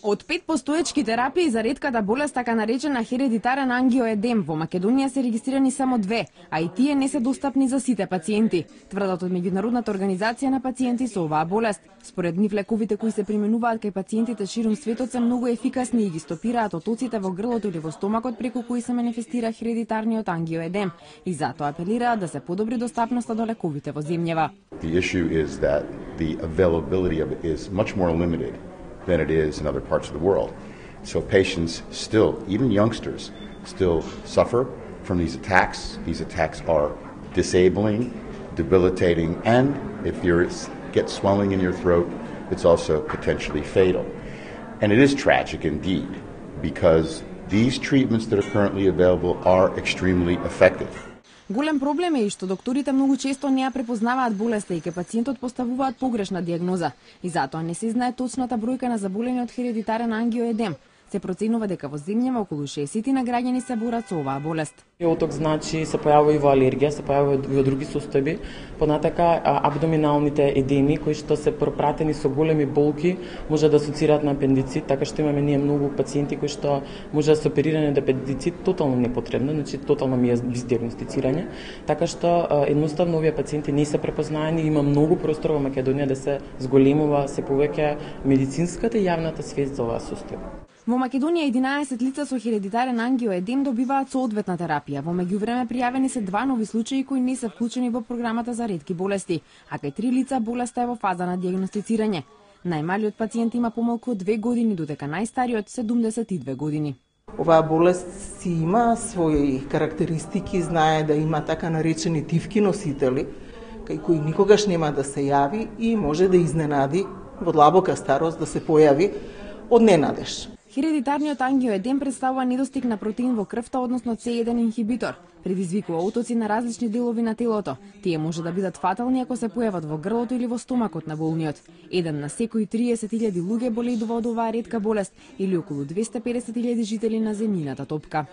Од 5 постоечки терапии за ретката болест, така наречена хередитарен ангиоедем, во Македонија се регистрирани само 2, а и тие не се достапни за сите пациенти, тврдат од Меѓународната организација на пациенти со оваа болест. Според нив лековите кои се применуваат кај пациентите ширум светот се многу ефикасни и ги стопираат отоците во грлото или во стомакот преку кои се манифестира хередитарниот ангиоедем, и затоа апелираат да се подобри достапноста до лековите во земјава. The issue is that the availability of it is much more limited than it is in other parts of the world. So patients still, even youngsters, still suffer from these attacks. These attacks are disabling, debilitating, and if you get swelling in your throat, it's also potentially fatal. And it is tragic indeed, because these treatments that are currently available are extremely effective. Голем проблем е и што докторите многу често не ја препознаваат болеста и ке пациентот поставуваат погрешна дијагноза, и затоа не се знае точната бројка на заболени од хередитарен ангиоедем. Се проценува дека во земјава околу 60 на граѓани се борат со оваа болест. Оток значи се појавува и во алергија, се појавува и во други состојби. Понатака абдоминалните едеми кои што се пропратени со големи болки може да асоцираат на апендицит, така што имаме ние многу пациенти кои што може да се оперирани од апендицит тотално непотребно, значи тотално ми е диагностицирање. Така што едноставно овие пациенти не се препознаени, има многу простор во Македонија да се зголемува се повеќе медицинската и јавната свест за оваа состојба. Во Македонија 11 лица со хередитарен ангиоедем добиваат соодветна терапија. Во меѓувреме пријавени се 2 нови случаи кои не се вклучени во програмата за ретки болести, а кај 3 лица болеста е во фаза на дијагностицирање. Најмалиот пациент има помалку од 2 години, додека најстариот 72 години. Оваа болест си има своји карактеристики, знае да има така наречени тивки носители, кај кои никогаш нема да се јави и може да изненади во длабока старост да се појави од ненадеж. Хередитарниот ангиоедем представува недостиг на протеин во крвта, односно C1 инхибитор. Предизвикува отоци на различни делови на телото. Тие може да бидат фатални ако се појават во грлото или во стомакот на болниот. Еден на секои 30.000 луѓе боледува од оваа ретка болест или околу 250.000 жители на земјината топка.